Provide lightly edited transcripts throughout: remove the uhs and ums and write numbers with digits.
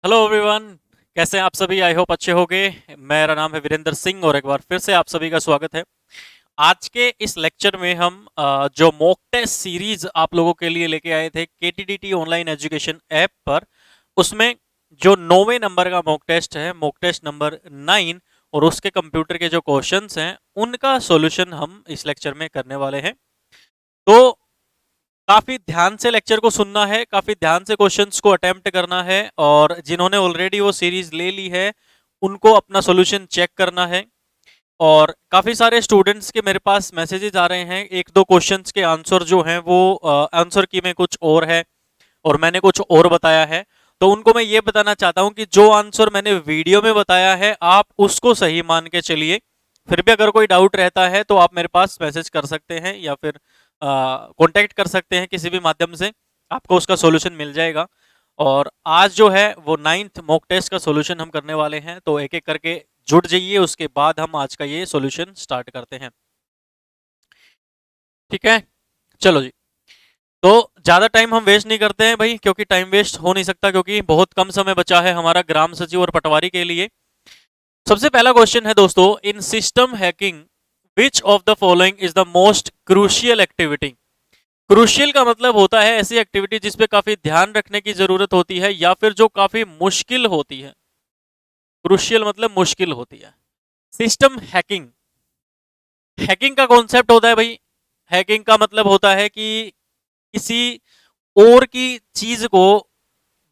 Hello everyone. कैसे हैं आप सभी? आई होप अच्छे होंगे। मेरा नाम है वीरेंद्र सिंह और एक बार फिर से आप सभी का स्वागत है। आज के इस लेक्चर में हम जो मॉक टेस्ट सीरीज आप लोगों के लिए लेके आए थे केटीडीटी ऑनलाइन एजुकेशन ऐप पर, उसमें जो 9वें नंबर का मॉक टेस्ट है, मॉक टेस्ट नंबर 9, और उसके कंप्यूटर के जो क्वेश्चंस हैं उनका सॉल्यूशन हम इस लेक्चर में करने वाले हैं। तो काफी ध्यान से लेक्चर को सुनना है, काफी ध्यान से क्वेश्चंस को अटेम्प्ट करना है, और जिन्होंने ऑलरेडी वो सीरीज ले ली है उनको अपना सॉल्यूशन चेक करना है। और काफी सारे स्टूडेंट्स के मेरे पास मैसेजेस आ रहे हैं, एक दो क्वेश्चंस के आंसर जो हैं वो आंसर की में कुछ और है और मैंने कुछ और बताया है। तो उनको मैं ये बताना चाहता हूं कि जो आंसर मैंने वीडियो में बताया है आप उसको सही मान के चलिए। फिर भी अगर कोई डाउट रहता है तो आप मेरे पास मैसेज कर सकते हैं या फिर कांटेक्ट कर सकते हैं, किसी भी माध्यम से आपको उसका सॉल्यूशन मिल जाएगा। और आज जो है वो 9th मॉक टेस्ट का सॉल्यूशन हम करने वाले हैं, तो एक एक करके जुड़ जाइए, उसके बाद हम आज का ये सॉल्यूशन स्टार्ट करते हैं। ठीक है, चलो जी। तो ज्यादा टाइम हम वेस्ट नहीं करते हैं भाई, क्योंकि टाइम वेस्ट हो नहीं सकता, क्योंकि बहुत कम समय बचा है हमारा ग्राम सचिव और पटवारी के लिए। सबसे पहला क्वेश्चन है दोस्तों, in system hacking which of the following is the most crucial activity. Crucial का मतलब होता है ऐसी एक्टिविटी जिसपे काफी ध्यान रखने की जरूरत होती है या फिर जो काफी मुश्किल होती है। क्रूशियल मतलब मुश्किल होती है। सिस्टम हैकिंग, हैकिंग का कॉन्सेप्ट होता है भाई, हैकिंग का मतलब होता है कि किसी और की चीज को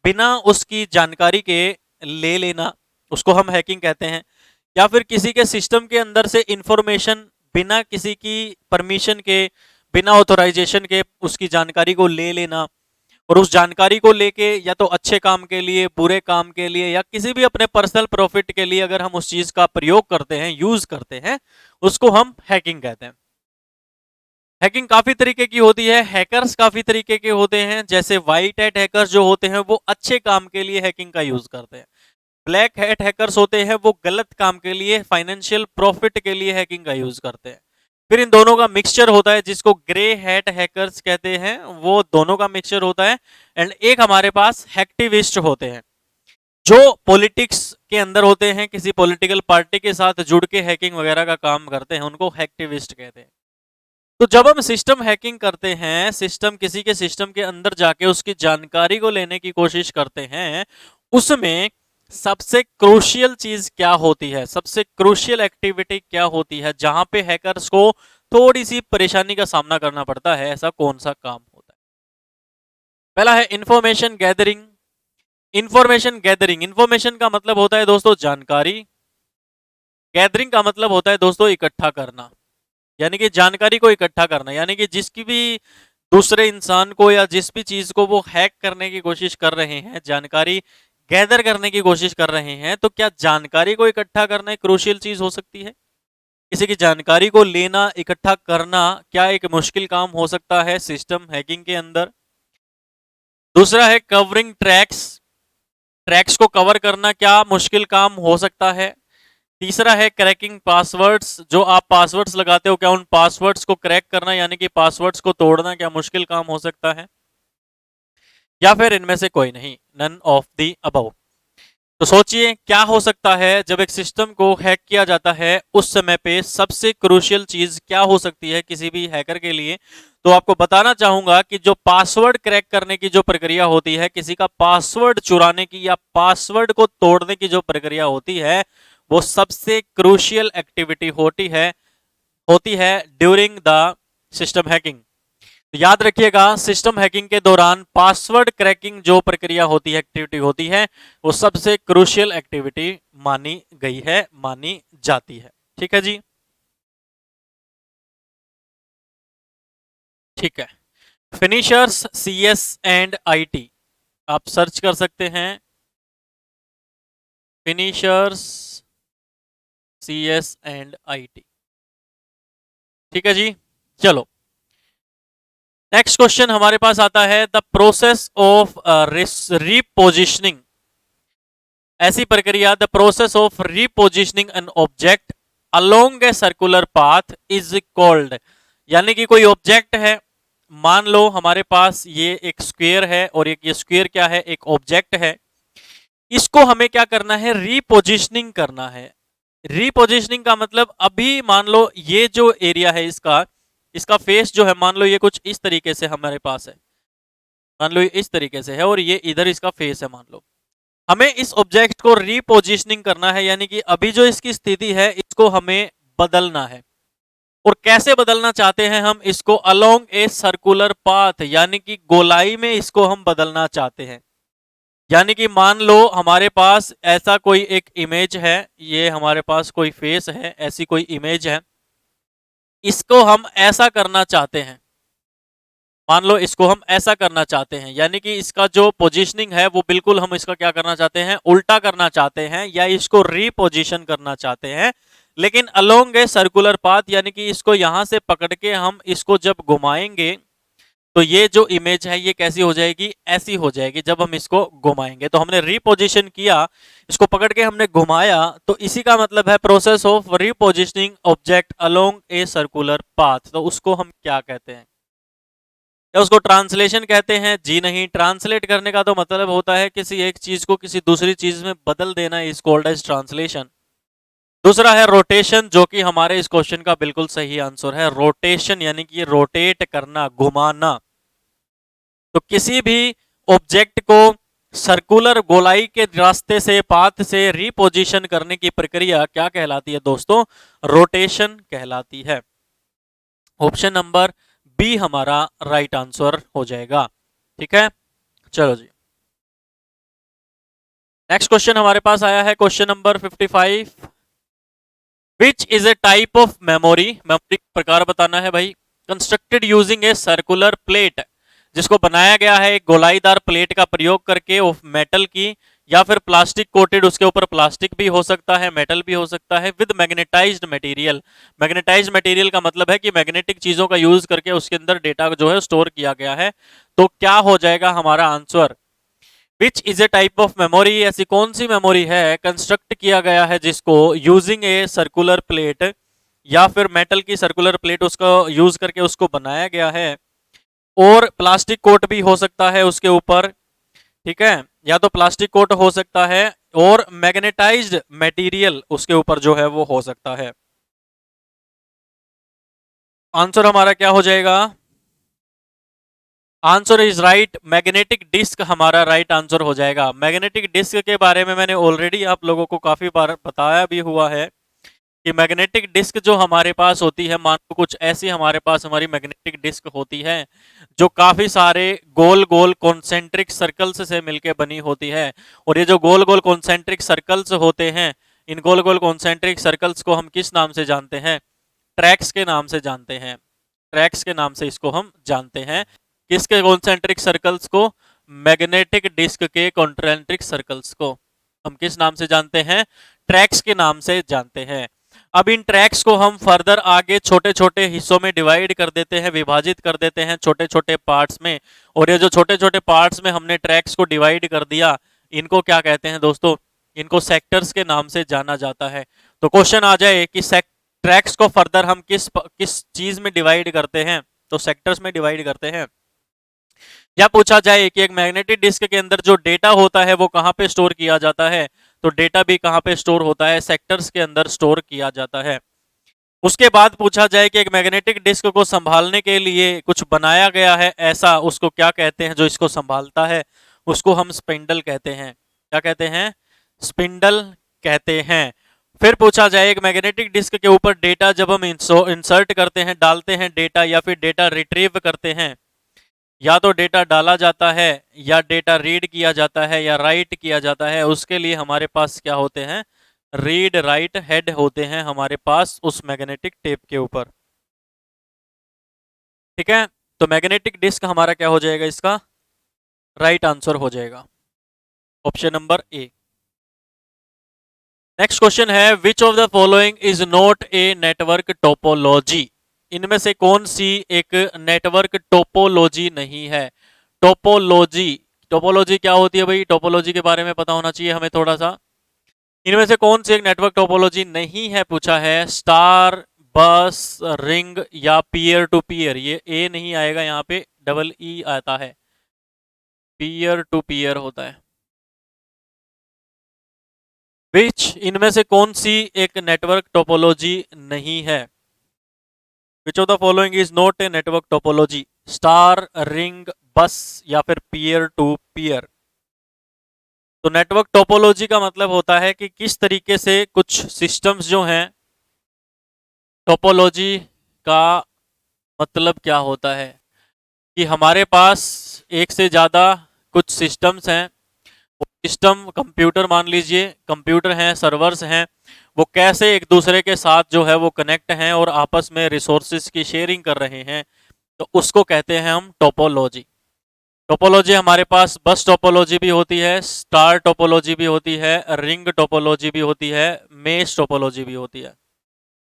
बिना उसकी जानकारी के ले लेना, उसको हम हैकिंग कहते हैं। या फिर किसी के सिस्टम के अंदर से इंफॉर्मेशन बिना किसी की परमिशन के, बिना ऑथोराइजेशन के उसकी जानकारी को ले लेना, और उस जानकारी को लेके या तो अच्छे काम के लिए, बुरे काम के लिए, या किसी भी अपने पर्सनल प्रॉफिट के लिए अगर हम उस चीज का प्रयोग करते हैं, यूज करते हैं, उसको हम हैकिंग कहते हैं। हैकिंग काफी तरीके की होती है, हैकर्स काफी तरीके के होते हैं। जैसे व्हाइट हैट हैकर्स जो होते हैं वो अच्छे काम के लिए हैकिंग का यूज करते हैं। ब्लैक हैट हैकर्स होते हैं वो गलत काम के लिए, फाइनेंशियल प्रॉफिट के लिए हैकिंग का यूज करते हैं। फिर इन दोनों का मिक्सचर होता है जिसको ग्रे हैट हैकर्स कहते हैं, वो दोनों का मिक्सचर होता है। एंड एक हमारे पास हैक्टिविस्ट होते हैं जो पॉलिटिक्स के अंदर होते हैं, किसी पॉलिटिकल पार्टी के साथ जुड़ के हैकिंग वगैरह का काम करते हैं, उनको हैक्टिविस्ट कहते हैं। तो जब हम सिस्टम हैकिंग करते हैं, सिस्टम, किसी के सिस्टम के अंदर जाके उसकी जानकारी को लेने की कोशिश करते हैं, उसमें सबसे क्रूशियल चीज क्या होती है, सबसे क्रूशियल एक्टिविटी क्या होती है जहां पे हैकर्स को थोड़ी सी परेशानी का सामना करना पड़ता है, ऐसा कौन सा काम होता है? पहला है information gathering. Information gathering, information का मतलब होता है दोस्तों जानकारी, गैदरिंग का मतलब होता है दोस्तों इकट्ठा करना, यानी कि जानकारी को इकट्ठा करना, यानी कि जिसकी भी दूसरे इंसान को या जिस भी चीज को वो हैक करने की कोशिश कर रहे हैं, जानकारी गैदर करने की कोशिश कर रहे हैं, तो क्या जानकारी को इकट्ठा करना एक क्रूशियल चीज हो सकती है? किसी की जानकारी को लेना, इकट्ठा करना क्या एक मुश्किल काम हो सकता है सिस्टम हैकिंग के अंदर? दूसरा है कवरिंग ट्रैक्स, ट्रैक्स को कवर करना क्या मुश्किल काम हो सकता है? तीसरा है क्रैकिंग पासवर्ड्स, जो आप पासवर्ड्स लगाते हो क्या उन पासवर्ड्स को क्रैक करना, यानी कि पासवर्ड्स को तोड़ना क्या मुश्किल काम हो सकता है? या फिर इनमें से कोई नहीं, नन ऑफ दी अबव। तो सोचिए क्या हो सकता है जब एक सिस्टम को हैक किया जाता है, उस समय पे सबसे क्रूशियल चीज क्या हो सकती है किसी भी हैकर के लिए? तो आपको बताना चाहूंगा कि जो पासवर्ड क्रैक करने की जो प्रक्रिया होती है, किसी का पासवर्ड चुराने की या पासवर्ड को तोड़ने की जो प्रक्रिया होती है, वो सबसे क्रूशियल एक्टिविटी होती है ड्यूरिंग द सिस्टम हैकिंग। तो याद रखिएगा, सिस्टम हैकिंग के दौरान पासवर्ड क्रैकिंग जो प्रक्रिया होती है, एक्टिविटी होती है, वो सबसे क्रूशियल एक्टिविटी मानी गई है, मानी जाती है। ठीक है जी, ठीक है। फिनिशर्स, सीएस एंड आईटी, आप सर्च कर सकते हैं, फिनिशर्स, सीएस एंड आईटी। ठीक है जी, चलो। नेक्स्ट क्वेश्चन हमारे पास आता है, द प्रोसेस ऑफ रिपोजिशनिंग। ऐसी प्रक्रिया, the process of रिपोजिशनिंग an object along a circular path is called. यानी कि कोई ऑब्जेक्ट है, मान लो हमारे पास ये एक स्क्वायर है और एक ये स्क्वायर क्या है, एक ऑब्जेक्ट है। इसको हमें क्या करना है, रीपोजिशनिंग करना है। रीपोजिशनिंग का मतलब अभी मान लो ये जो एरिया है इसका इसका फेस जो है मान लो ये कुछ इस तरीके से हमारे पास है, मान लो ये इस तरीके से है और ये इधर इसका फेस है मान लो। हमें इस ऑब्जेक्ट को रीपोजिशनिंग करना है, यानी कि अभी जो इसकी स्थिति है इसको हमें बदलना है। और कैसे बदलना चाहते हैं हम इसको, अलोंग ए सर्कुलर पाथ, यानी कि गोलाई में इसको हम बदलना चाहते हैं। यानी कि मान लो हमारे पास ऐसा कोई एक इमेज है, ये हमारे पास कोई फेस है, ऐसी कोई इमेज है, इसको हम ऐसा करना चाहते हैं। मान लो इसको हम ऐसा करना चाहते हैं, यानी कि इसका जो पोजीशनिंग है वो बिल्कुल हम इसका क्या करना चाहते हैं, उल्टा करना चाहते हैं या इसको रीपोजिशन करना चाहते हैं। लेकिन अलोंग ए सर्कुलर पाथ, यानी कि इसको यहां से पकड़ के हम इसको जब घुमाएंगे तो ये जो इमेज है ये कैसी हो जाएगी, ऐसी हो जाएगी जब हम इसको घुमाएंगे। तो हमने रीपोजिशन किया, इसको पकड़ के हमने घुमाया, तो इसी का मतलब है process of repositioning object along a circular path. तो उसको हम क्या कहते हैं, या उसको ट्रांसलेशन कहते हैं? जी नहीं, ट्रांसलेट करने का तो मतलब होता है किसी एक चीज को किसी दूसरी चीज में बदल देना, इज कॉल्ड एज ट्रांसलेशन। दूसरा है रोटेशन, जो कि हमारे इस क्वेश्चन का बिल्कुल सही आंसर है। रोटेशन यानी कि रोटेट करना, घुमाना। तो किसी भी ऑब्जेक्ट को सर्कुलर गोलाई के रास्ते से, पाथ से रिपोजिशन करने की प्रक्रिया क्या कहलाती है दोस्तों, रोटेशन कहलाती है। ऑप्शन नंबर बी हमारा राइट आंसर हो जाएगा। ठीक है, चलो जी, नेक्स्ट क्वेश्चन हमारे पास आया है question number 55। Which is a type of memory, memory प्रकार बताना है भाई, constructed using a circular plate, जिसको बनाया गया है एक गोलाईदार प्लेट का प्रयोग करके, ऑफ मेटल की या फिर प्लास्टिक कोटेड, उसके ऊपर प्लास्टिक भी हो सकता है, मेटल भी हो सकता है, with magnetised material. Magnetised material का मतलब है कि मैग्नेटिक चीजों का यूज करके उसके अंदर डेटा जो है स्टोर किया गया है। तो क्या हो जाएगा हमारा answer, which is a type of memory, ऐसी कौन सी मेमोरी है कंस्ट्रक्ट किया गया है जिसको यूजिंग ए सर्कुलर प्लेट या फिर मेटल की सर्कुलर प्लेट उसको यूज करके उसको बनाया गया है, और प्लास्टिक कोट भी हो सकता है उसके ऊपर। ठीक है, या तो प्लास्टिक कोट हो सकता है और मैग्नेटाइज्ड मटेरियल उसके ऊपर जो है वो हो सकता है। आंसर हमारा क्या हो जाएगा, answer is right, magnetic disk हमारा राइट आंसर हो जाएगा। मैग्नेटिक डिस्क के बारे में मैंने ऑलरेडी आप लोगों को काफी बार बताया भी हुआ है कि मैग्नेटिक डिस्क जो हमारे पास होती है, मान लो कुछ ऐसी हमारे पास हमारी मैग्नेटिक डिस्क होती है जो काफी सारे गोल गोल कॉन्सेंट्रिक सर्कल्स से मिलकर बनी होती है। और ये जो गोल गोल कॉन्सेंट्रिक सर्कल्स होते हैं, इन गोल गोल कॉन्सेंट्रिक सर्कल्स को हम किस नाम से जानते हैं, ट्रैक्स के नाम से जानते हैं। ट्रैक्स के नाम से इसको हम जानते हैं। किसके कॉन्सेंट्रिक सर्कल्स को, मैग्नेटिक डिस्क के कॉन्सेंट्रिक सर्कल्स को हम किस नाम से जानते हैं, ट्रैक्स के नाम से जानते हैं। अब इन ट्रैक्स को हम फर्दर आगे छोटे छोटे हिस्सों में डिवाइड कर देते हैं, विभाजित कर देते हैं छोटे छोटे पार्ट्स में। और ये जो छोटे छोटे पार्ट्स में हमने ट्रैक्स को डिवाइड कर दिया, इनको क्या कहते हैं दोस्तों, इनको सेक्टर्स के नाम से जाना जाता है। तो क्वेश्चन आ जाए कि ट्रैक्स को फर्दर हम किस चीज में डिवाइड करते हैं, तो सेक्टर्स में डिवाइड करते हैं। या पूछा जाए कि एक मैग्नेटिक डिस्क के अंदर जो डेटा होता है वो कहां पे स्टोर किया जाता है, तो डेटा भी कहां पे स्टोर होता है, सेक्टर्स के अंदर स्टोर किया जाता है। उसके बाद पूछा जाए कि एक मैग्नेटिक डिस्क को संभालने के लिए कुछ बनाया गया है ऐसा, उसको क्या कहते हैं, जो इसको संभालता है उसको हम स्पिंडल कहते हैं। क्या कहते हैं, स्पिंडल कहते हैं। फिर पूछा जाए एक मैग्नेटिक डिस्क के ऊपर डेटा जब हम इंसर्ट करते हैं, डालते हैं डेटा, या फिर डेटा रिट्रीव करते हैं, या तो डेटा डाला जाता है या डेटा रीड किया जाता है या राइट किया जाता है, उसके लिए हमारे पास क्या होते हैं, रीड राइट हेड होते हैं हमारे पास उस मैग्नेटिक टेप के ऊपर। ठीक है, तो मैग्नेटिक डिस्क हमारा क्या हो जाएगा, इसका राइट आंसर हो जाएगा option number A. Next question है, which of the following is not a network topology, इनमें से कौन सी एक नेटवर्क टोपोलॉजी नहीं है। टोपोलॉजी, टोपोलॉजी क्या होती है भाई, टोपोलॉजी के बारे में पता होना चाहिए हमें थोड़ा सा। इनमें से कौन सी एक नेटवर्क टोपोलॉजी नहीं है पूछा है, स्टार, बस, रिंग या पीयर टू पीयर। ये ए नहीं आएगा, यहाँ पे डबल ई आता है, पीयर टू पीयर होता है। विच इनमें से कौन सी एक नेटवर्क टोपोलॉजी नहीं है? Which of the following is not a network topology? Star, ring, बस या फिर पीयर टू पीयर? तो नेटवर्क टोपोलॉजी का मतलब होता है कि किस तरीके से कुछ सिस्टम्स जो हैं, टोपोलॉजी का मतलब क्या होता है कि हमारे पास एक से ज़्यादा कुछ सिस्टम्स हैं। सिस्टम कंप्यूटर मान लीजिए, कंप्यूटर हैं, सर्वर्स हैं, वो कैसे एक दूसरे के साथ जो है वो कनेक्ट हैं और आपस में रिसोर्सेज की शेयरिंग कर रहे हैं, तो उसको कहते हैं हम टोपोलॉजी। टोपोलॉजी हमारे पास बस टोपोलॉजी भी होती है, स्टार टोपोलॉजी भी होती है, रिंग टोपोलॉजी भी होती है, मेश टोपोलॉजी भी होती है।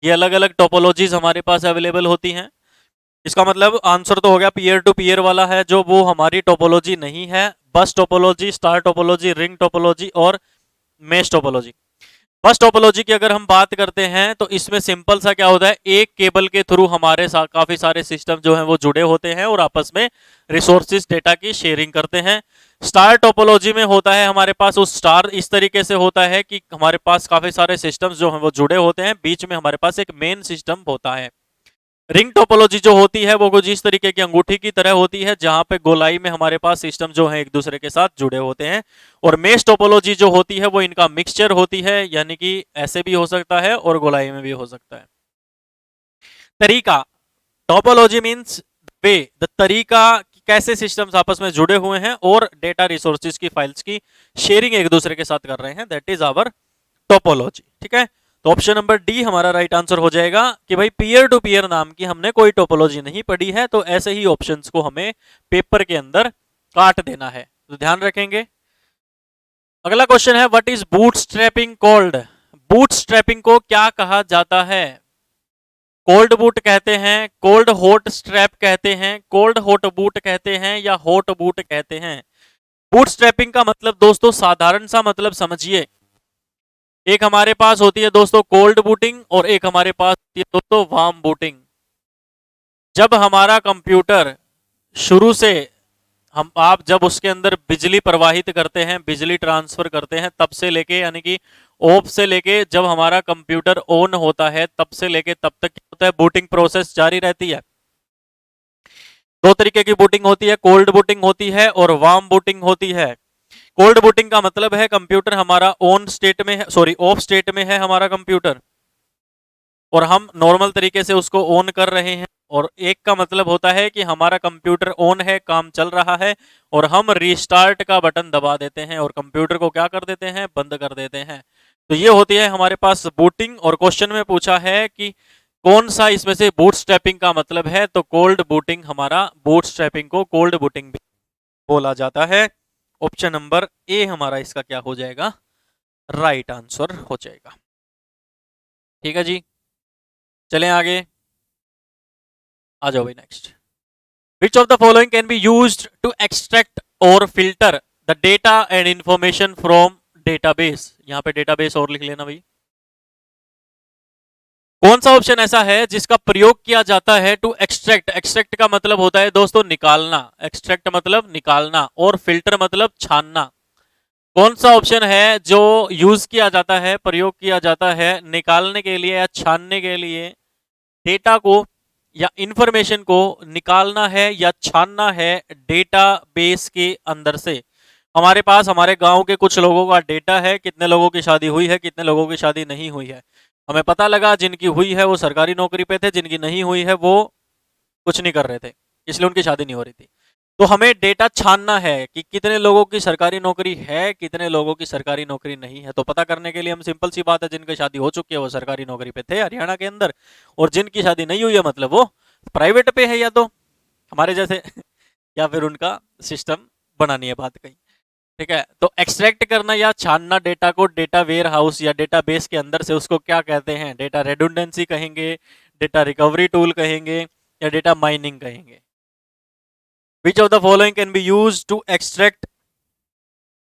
ये अलग अलग टोपोलॉजीज हमारे पास अवेलेबल होती हैं। इसका मतलब आंसर तो हो गया पीयर टू पीयर वाला है, जो वो हमारी टोपोलॉजी नहीं है। बस topology, star topology, ring topology और मेश टोपोलॉजी। बस टोपोलॉजी की अगर हम बात करते हैं तो इसमें सिंपल सा क्या होता है, एक केबल के थ्रू हमारे साथ काफी सारे सिस्टम जो हैं वो जुड़े होते हैं और आपस में रिसोर्सेज डेटा की शेयरिंग करते हैं। स्टार टोपोलॉजी में होता है हमारे पास, उस स्टार इस तरीके से होता है कि हमारे पास काफी सारे सिस्टम्स जो हैं वो जुड़े होते हैं, बीच में हमारे पास एक मेन सिस्टम होता है। रिंग टोपोलॉजी जो होती है वो कुछ इस तरीके की अंगूठी की तरह होती है, जहां पे गोलाई में हमारे पास सिस्टम जो है एक दूसरे के साथ जुड़े होते हैं। और मेश टोपोलॉजी जो होती है वो इनका मिक्सचर होती है, यानी कि ऐसे भी हो सकता है और गोलाई में भी हो सकता है। तरीका, टोपोलॉजी मीन्स वे, द तरीका कैसे सिस्टम्स आपस में जुड़े हुए हैं और डेटा रिसोर्सेज की फाइल्स की शेयरिंग एक दूसरे के साथ कर रहे हैं, दैट इज आवर टोपोलॉजी। ठीक है, तो ऑप्शन नंबर डी हमारा राइट आंसर हो जाएगा कि भाई पीयर टू पीयर नाम की हमने कोई टोपोलॉजी नहीं पढ़ी है, तो ऐसे ही ऑप्शंस को हमें पेपर के अंदर काट देना है, तो ध्यान रखेंगे। अगला क्वेश्चन है, what is bootstrapping called? Bootstrapping को क्या कहा जाता है? कोल्ड बूट कहते हैं, कोल्ड हॉट स्ट्रैप कहते हैं, कोल्ड हॉट बूट कहते हैं या हॉट बूट कहते हैं? बूटस्ट्रैपिंग का मतलब दोस्तों साधारण सा मतलब समझिए, एक हमारे पास होती है दोस्तों कोल्ड बूटिंग और एक हमारे पास होती है दोस्तों वार्म बूटिंग। जब हमारा कंप्यूटर शुरू से आप जब उसके अंदर बिजली प्रवाहित करते हैं, बिजली ट्रांसफर करते हैं, तब से लेके यानी कि ऑफ से लेके जब हमारा कंप्यूटर ऑन होता है तब से लेके तब तक क्या होता है, बूटिंग प्रोसेस जारी रहती है। दो तरीके की बूटिंग होती है, कोल्ड बूटिंग होती है और वार्म बूटिंग होती है। कोल्ड बूटिंग का मतलब है कंप्यूटर हमारा ऑन स्टेट में है, सॉरी ऑफ स्टेट में है हमारा कंप्यूटर, और हम नॉर्मल तरीके से उसको ऑन कर रहे हैं। और एक का मतलब होता है कि हमारा कंप्यूटर ऑन है, काम चल रहा है, और हम रीस्टार्ट का बटन दबा देते हैं और कंप्यूटर को क्या कर देते हैं, बंद कर देते हैं। तो ये होती है हमारे पास बूटिंग। और क्वेश्चन में पूछा है कि कौन सा इसमें से बूटस्ट्रैपिंग का मतलब है, तो कोल्ड बूटिंग, हमारा बूटस्ट्रैपिंग को कोल्ड बूटिंग भी बोला जाता है। ऑप्शन नंबर ए हमारा इसका क्या हो जाएगा, राइट आंसर हो जाएगा। ठीक है जी, चलें आगे, आ जाओ भाई next. Which of the following can be used to extract और filter the data and information from database? यहां पे डेटाबेस और लिख लेना भाई। कौन सा ऑप्शन ऐसा है जिसका प्रयोग किया जाता है टू एक्सट्रैक्ट? एक्सट्रैक्ट का मतलब होता है दोस्तों निकालना, एक्सट्रैक्ट मतलब निकालना, और फिल्टर मतलब छानना। कौन सा ऑप्शन है जो यूज किया जाता है, प्रयोग किया जाता है निकालने के लिए या छानने के लिए? डेटा को या इंफॉर्मेशन को निकालना है या छानना है डेटाबेस के अंदर से। हमारे पास हमारे गांव के कुछ लोगों का डेटा है, कितने लोगों की शादी हुई है, कितने लोगों की शादी नहीं हुई है। हमें पता लगा जिनकी हुई है वो सरकारी नौकरी पे थे, जिनकी नहीं हुई है वो कुछ नहीं कर रहे थे, इसलिए उनकी शादी नहीं हो रही थी। तो हमें डेटा छानना है कि कितने लोगों की सरकारी नौकरी है, कितने लोगों की सरकारी नौकरी नहीं है। तो पता करने के लिए हम सिंपल सी बात है, जिनकी शादी हो चुकी है वो सरकारी नौकरी पे थे हरियाणा के अंदर, और जिनकी शादी नहीं हुई है मतलब वो प्राइवेट पे है, या तो हमारे जैसे या फिर उनका सिस्टम बनानी है बात कहीं। ठीक है, तो एक्सट्रैक्ट करना या छानना डेटा को डेटा वेयर हाउस या डेटा बेस के अंदर से, उसको क्या कहते हैं? डेटा रेडुंडेंसी कहेंगे, डेटा रिकवरी टूल कहेंगे, या डेटा माइनिंग कहेंगे? Which of the following can be use to extract,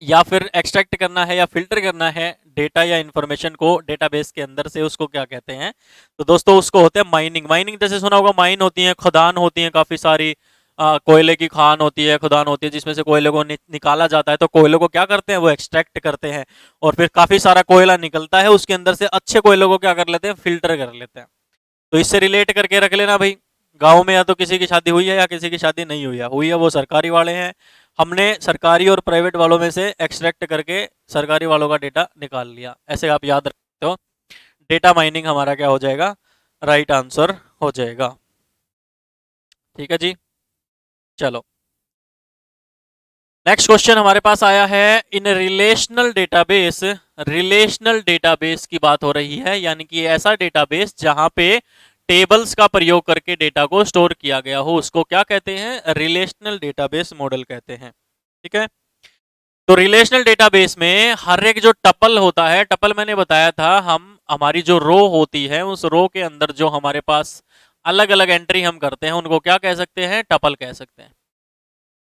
या फिर एक्सट्रैक्ट करना है या फिल्टर करना है डेटा या इंफॉर्मेशन को डेटाबेस के अंदर से, उसको क्या कहते हैं? तो दोस्तों उसको होते हैं माइनिंग। माइनिंग जैसे सुना होगा, माइन होती है, खदान होती है काफी सारी, कोयले की खान होती है, खदान होती है, जिसमें से कोयले को निकाला जाता है। तो कोयले को क्या करते हैं, वो एक्सट्रैक्ट करते हैं और फिर काफी सारा कोयला निकलता है, उसके अंदर से अच्छे कोयले को क्या कर लेते हैं, फिल्टर कर लेते हैं। तो इससे रिलेट करके रख लेना भाई, गांव में या तो किसी की शादी हुई है या किसी की शादी नहीं हुई है वो सरकारी वाले हैं, हमने सरकारी और प्राइवेट वालों में से एक्सट्रैक्ट करके सरकारी वालों का डेटा निकाल लिया। ऐसे आप याद रखते हो, डेटा माइनिंग हमारा क्या हो जाएगा, राइट आंसर हो जाएगा। ठीक है जी, चलो नेक्स्ट क्वेश्चन हमारे पास आया है, इन रिलेशनल डेटाबेस, रिलेशनल डेटाबेस की बात हो रही है, यानी कि ऐसा डेटाबेस जहां पे टेबल्स का प्रयोग करके डेटा को स्टोर किया गया हो, उसको क्या कहते हैं, रिलेशनल डेटाबेस मॉडल कहते हैं। ठीक है, तो रिलेशनल डेटाबेस में हर एक जो टपल होता है, टपल मैंने बताया था, हम हमारी जो रो होती है उस रो के अंदर जो हमारे पास अलग अलग एंट्री हम करते हैं उनको क्या कह सकते हैं, टपल कह सकते हैं।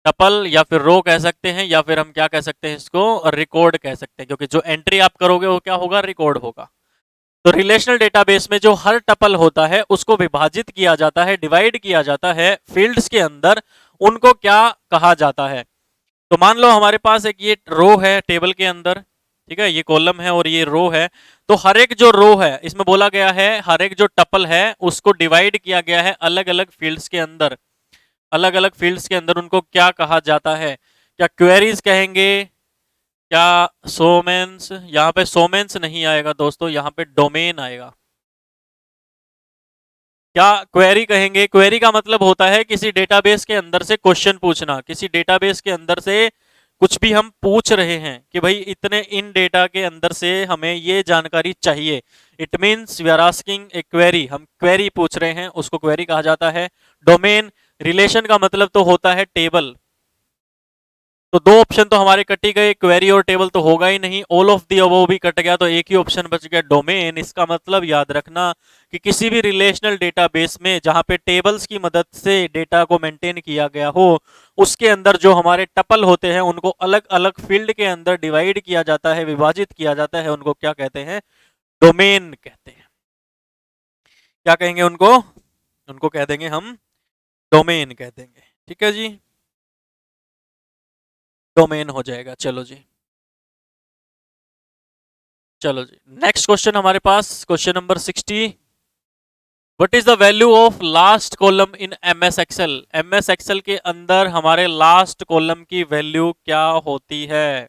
टपल या फिर रो कह सकते हैं, या फिर हम क्या कह सकते हैं, इसको रिकॉर्ड कह सकते हैं, क्योंकि जो एंट्री आप करोगे वो क्या होगा, रिकॉर्ड होगा। तो रिलेशनल डेटाबेस में जो हर टपल होता है उसको विभाजित किया जाता है, डिवाइड किया जाता है फील्ड्स के अंदर, उनको क्या कहा जाता है। तो मान लो हमारे पास एक ये रो है टेबल के अंदर, ठीक है, ये कॉलम है और ये रो है। तो हर एक जो रो है इसमें बोला गया है, हर एक जो टपल है उसको डिवाइड किया गया है अलग अलग फील्ड्स के अंदर, अलग अलग फील्ड्स के अंदर उनको क्या कहा जाता है, क्या क्वेरीज कहेंगे, क्या सोमेन्स, यहाँ पे सोमेन्स नहीं आएगा दोस्तों, यहाँ पे डोमेन आएगा। क्या क्वेरी कहेंगे, क्वेरी का मतलब होता है किसी डेटाबेस के अंदर से क्वेश्चन पूछना, किसी डेटाबेस के अंदर से कुछ भी हम पूछ रहे हैं कि भाई इतने इन डेटा के अंदर से हमें ये जानकारी चाहिए, it means we are asking a query, हम क्वेरी पूछ रहे हैं, उसको क्वेरी कहा जाता है। डोमेन, रिलेशन का मतलब तो होता है टेबल। तो दो ऑप्शन तो हमारे कट ही गए, क्वेरी और टेबल तो होगा ही नहीं, ऑल ऑफ दी अबव भी कट गया, तो एक ही ऑप्शन बच गया डोमेन। इसका मतलब याद रखना कि किसी भी रिलेशनल डेटाबेस में जहां पे टेबल्स की मदद से डेटा को मेंटेन किया गया हो, उसके अंदर जो हमारे टपल होते हैं उनको अलग अलग फील्ड के अंदर डिवाइड किया जाता है, विभाजित किया जाता है, उनको क्या कहते हैं, डोमेन कहते हैं। क्या कहेंगे उनको, उनको कह देंगे हम डोमेन कह देंगे। ठीक है जी, डोमेन हो जाएगा। चलो जी, चलो जी नेक्स्ट क्वेश्चन हमारे पास, question number 60, what is the value of last column in MS Excel. MS Excel के अंदर हमारे लास्ट कॉलम की वैल्यू क्या होती है,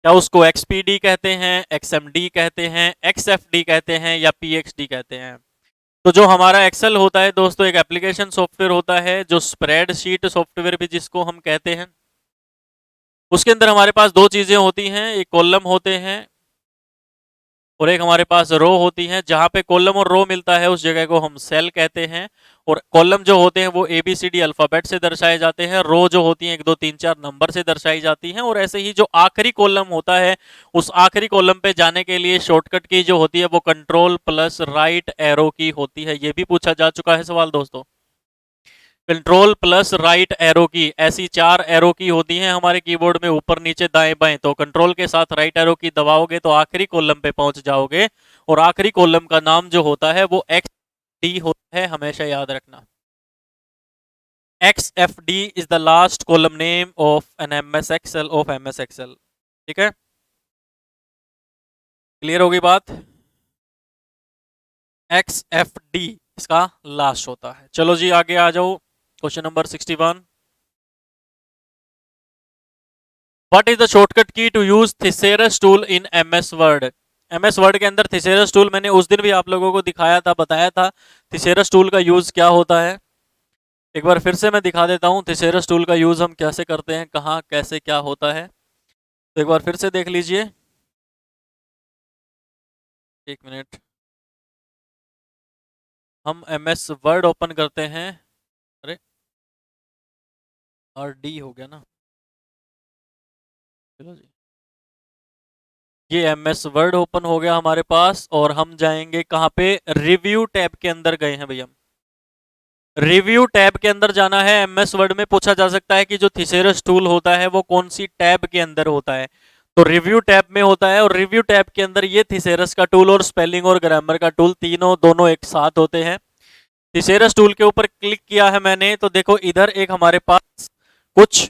क्या उसको एक्सपीडी कहते हैं, एक्सएमडी कहते हैं, एक्सएफडी कहते हैं, या पीएक्सडी कहते हैं। तो जो हमारा एक्सेल होता है दोस्तों, एक एप्लीकेशन सॉफ्टवेयर होता है, जो स्प्रेडशीट सॉफ्टवेयर भी जिसको हम कहते हैं, उसके अंदर हमारे पास दो चीजें होती हैं, एक कॉलम होते हैं और एक हमारे पास रो होती है। जहां पे कॉलम और रो मिलता है उस जगह को हम सेल कहते हैं, और कॉलम जो होते हैं वो ABCD अल्फाबेट से दर्शाए जाते हैं, रो जो होती हैं 1 2 3 4 नंबर से दर्शाई जाती हैं। और ऐसे ही जो आखिरी कॉलम होता है, उस आखिरी कॉलम पे जाने के लिए शॉर्टकट की जो होती है वो कंट्रोल प्लस राइट एरो की होती है। ये भी पूछा जा चुका है सवाल दोस्तों, कंट्रोल प्लस राइट एरो की, ऐसी 4 एरो की होती हैं हमारे कीबोर्ड में, ऊपर नीचे दाएं बाएं। तो कंट्रोल के साथ राइट एरो की दबाओगे तो आखिरी कॉलम पे पहुंच जाओगे, और आखिरी कॉलम का नाम जो होता है वो XD होता है, हमेशा याद रखना। XFD is the last column name of an MS Excel, of MS Excel। ठीक है, क्लियर होगी बात, XFD इसका लास्ट होता है। चलो जी आगे आ जाओ, question number 61, what is the shortcut key to use thesaurus tool in MS word. MS word के अंदर थिसेरस टूल मैंने उस दिन भी आप लोगों को दिखाया था, बताया था थिसेरस टूल का यूज क्या होता है। एक बार फिर से मैं दिखा देता हूं थिसेरस टूल का यूज हम कैसे करते हैं, कहाँ कैसे क्या होता है, तो एक बार फिर से देख लीजिए। एक मिनट, हम MS वर्ड ओपन करते हैं, अरे RD हो गया ना, चलो जी, ये MS वर्ड ओपन हो गया हमारे पास, और हम जाएंगे कहाँ पे, रिव्यू टैब के अंदर गए हैं भैया। रिव्यू टैब के अंदर जाना है। MS वर्ड में पूछा जा सकता है कि जो थिसेरस टूल होता है वो कौन सी टैब के अंदर होता है, तो रिव्यू टैब में होता है। और रिव्यू टैब के अंदर ये थिसेरस का टूल और स्पेलिंग और ग्रामर का टूल तीनों दोनों एक साथ होते हैं। थिसेरस टूल के ऊपर क्लिक किया है मैंने, तो देखो इधर एक हमारे पास कुछ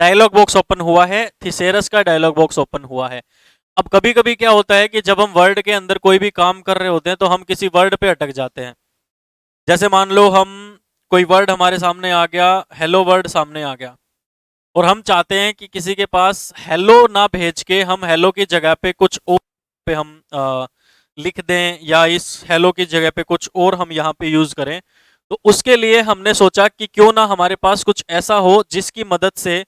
डायलॉग बॉक्स ओपन हुआ है, थिसेरस का डायलॉग बॉक्स ओपन हुआ है। अब कभी कभी क्या होता है कि जब हम वर्ड के अंदर कोई भी काम कर रहे होते हैं तो हम किसी वर्ड पे अटक जाते हैं। जैसे मान लो हम कोई वर्ड हमारे सामने आ गया, हेलो वर्ड सामने आ गया, और हम चाहते हैं कि किसी के पास हेलो ना भेज के हम हेलो की जगह पे कुछ और पे हम लिख दें, या इस हेलो की जगह पे कुछ और हम यहाँ पे यूज करें। तो उसके लिए हमने सोचा कि क्यों ना हमारे पास कुछ ऐसा हो जिसकी मदद से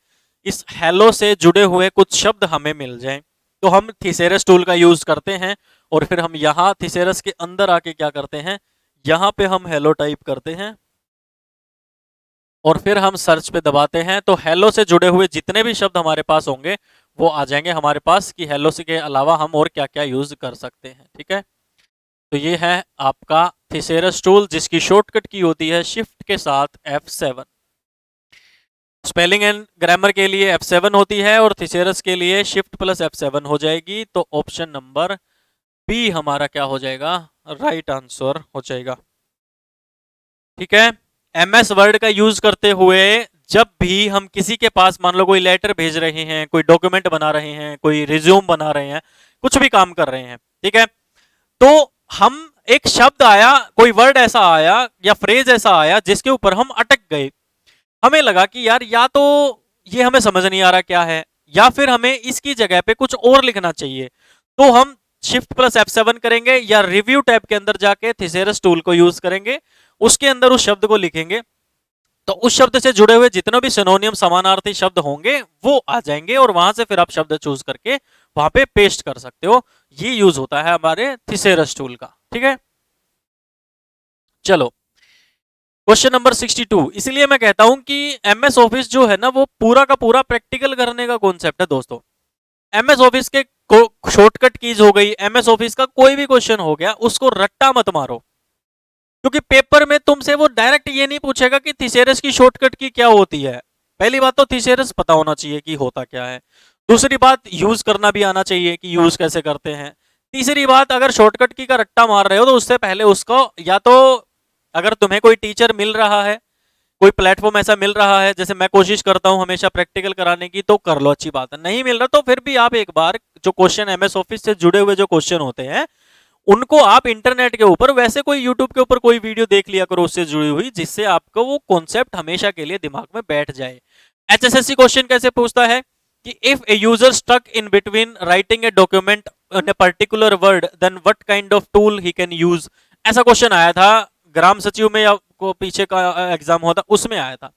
इस हेलो से जुड़े हुए कुछ शब्द हमें मिल जाएं। तो हम थिसेरस टूल का यूज करते हैं, और फिर हम यहाँ थिसेरस के अंदर आके क्या करते हैं, यहाँ पे हम हेलो टाइप करते हैं, और फिर हम सर्च पे दबाते हैं। तो हेलो से जुड़े हुए जितने भी शब्द हमारे पास होंगे वो आ जाएंगे हमारे पास, कि हेलो से के अलावा हम और क्या क्या यूज कर सकते हैं। ठीक है, तो ये है आपका थिसेरस टूल, जिसकी शॉर्टकट की होती है शिफ्ट के साथ F7। स्पेलिंग एंड ग्रामर के लिए F7 होती है, और थिसेरस के लिए शिफ्ट प्लस F7 हो जाएगी। तो ऑप्शन नंबर बी हमारा क्या हो जाएगा, राइट आंसर हो जाएगा। ठीक है, MS वर्ड का यूज करते हुए जब भी हम किसी के पास मान लो कोई लेटर भेज रहे हैं, कोई डॉक्यूमेंट बना रहे हैं, कोई रिज्यूम बना रहे हैं, कुछ भी काम कर रहे हैं, ठीक है, तो हम एक शब्द आया, कोई वर्ड ऐसा आया या फ्रेज ऐसा आया जिसके ऊपर हम अटक गए। हमें लगा कि यार या तो ये हमें समझ नहीं आ रहा क्या है, या फिर हमें इसकी जगह पे कुछ और लिखना चाहिए। तो हम शिफ्ट प्लस F7 करेंगे, या रिव्यू टैब के अंदर जाके थिसेरस टूल को यूज करेंगे, उसके अंदर उस शब्द को लिखेंगे, तो उस शब्द से जुड़े हुए जितने भी सिनोनियम समानार्थी शब्द होंगे वो आ जाएंगे, और वहां से फिर आप शब्द चूज करके वहां पे पेस्ट कर सकते हो। ये यूज होता है हमारे थिसेरस टूल का। ठीक है, चलो क्वेश्चन नंबर 62। इसलिए मैं कहता हूं कि MS ऑफिस जो है ना वो पूरा का पूरा प्रैक्टिकल करने का कॉन्सेप्ट है दोस्तों। MS ऑफिस के शॉर्टकट कीज हो गई, MS ऑफिस का कोई भी क्वेश्चन हो गया उसको रट्टा मत मारो, क्योंकि पेपर में तुमसे वो डायरेक्ट ये नहीं पूछेगा कि थिसेरस की शॉर्टकट की क्या होती है। पहली बात तो थिसेरस पता होना चाहिए कि होता क्या है, दूसरी बात यूज करना भी आना चाहिए कि यूज कैसे करते हैं, तीसरी बात अगर शॉर्टकट की का रट्टा मार रहे हो तो उससे पहले उसको, या तो अगर तुम्हें कोई टीचर मिल रहा है, कोई प्लेटफॉर्म ऐसा मिल रहा है, जैसे मैं कोशिश करता हूं हमेशा प्रैक्टिकल कराने की, तो कर लो, अच्छी बात है। नहीं मिल रहा तो फिर भी आप एक बार जो क्वेश्चन MS ऑफिस से जुड़े हुए जो क्वेश्चन होते हैं उनको आप इंटरनेट के ऊपर वैसे कोई यूट्यूब के ऊपर कोई वीडियो देख लिया करो उससे जुड़ी हुई, जिससे आपको वो कॉन्सेप्ट हमेशा के लिए दिमाग में बैठ जाए। HSSC क्वेश्चन कैसे पूछता है कि if a user stuck in between writing a document in a particular word then what kind of tool he can use. ऐसा क्वेश्चन आया था ग्राम सचिव में, या को पीछे का एग्जाम होता उसमें आया था।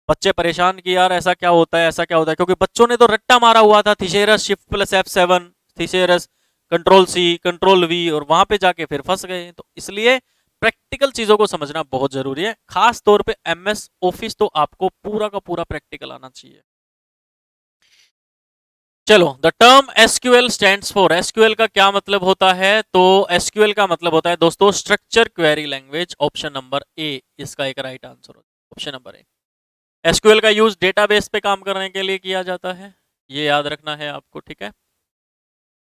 बच्चे परेशान कि यार ऐसा क्या होता है, ऐसा क्या होता है, क्योंकि बच्चों ने तो रट्टा मारा हुआ था थिसेरस शिफ्ट प्लस F7, थिसेरस कंट्रोल-C कंट्रोल-V, और वहां पे जाके फिर फंस गए। तो इसलिए प्रैक्टिकल चीजों को समझना बहुत जरूरी है, खास तौर पे MS ऑफिस तो आपको पूरा का पूरा प्रैक्टिकल आना चाहिए। चलो, the term SQL stands for, SQL का क्या मतलब होता है, तो SQL का मतलब होता है दोस्तों structure query language. Option number ए इसका एक राइट आंसर होता है, ऑप्शन नंबर ए। SQL का यूज डेटाबेस पे काम करने के लिए किया जाता है, ये याद रखना है आपको। ठीक है,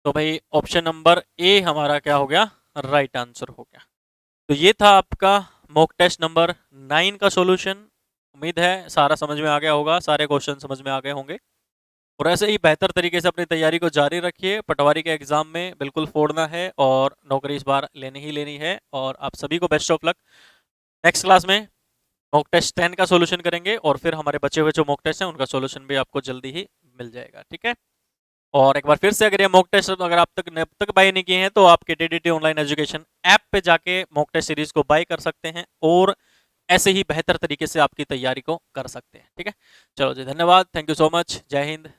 तो भाई ऑप्शन नंबर ए हमारा क्या हो गया, राइट आंसर हो गया। तो ये था आपका मॉक टेस्ट नंबर 9 का सॉल्यूशन। उम्मीद है सारा समझ में आ गया होगा, सारे क्वेश्चन समझ में आ गए होंगे, और ऐसे ही बेहतर तरीके से अपनी तैयारी को जारी रखिए। पटवारी के एग्जाम में बिल्कुल फोड़ना है, और नौकरी इस बार लेनी ही लेनी है, और आप सभी को best of luck. Next class में मॉक टेस्ट 10 का सॉल्यूशन करेंगे, और फिर हमारे बचे हुए जो मॉक टेस्ट हैं उनका सॉल्यूशन भी आपको जल्दी ही मिल जाएगा। ठीक है, और एक बार फिर से अगर ये मॉक टेस्ट अगर आप तक बाय नहीं किए हैं तो आप KTDT ऑनलाइन एजुकेशन ऐप पे जाके मॉक टेस्ट सीरीज को बाय कर सकते हैं, और ऐसे ही बेहतर तरीके से आपकी तैयारी को कर सकते हैं। ठीक है, चलो जी, धन्यवाद, थैंक यू सो मच, जय हिंद।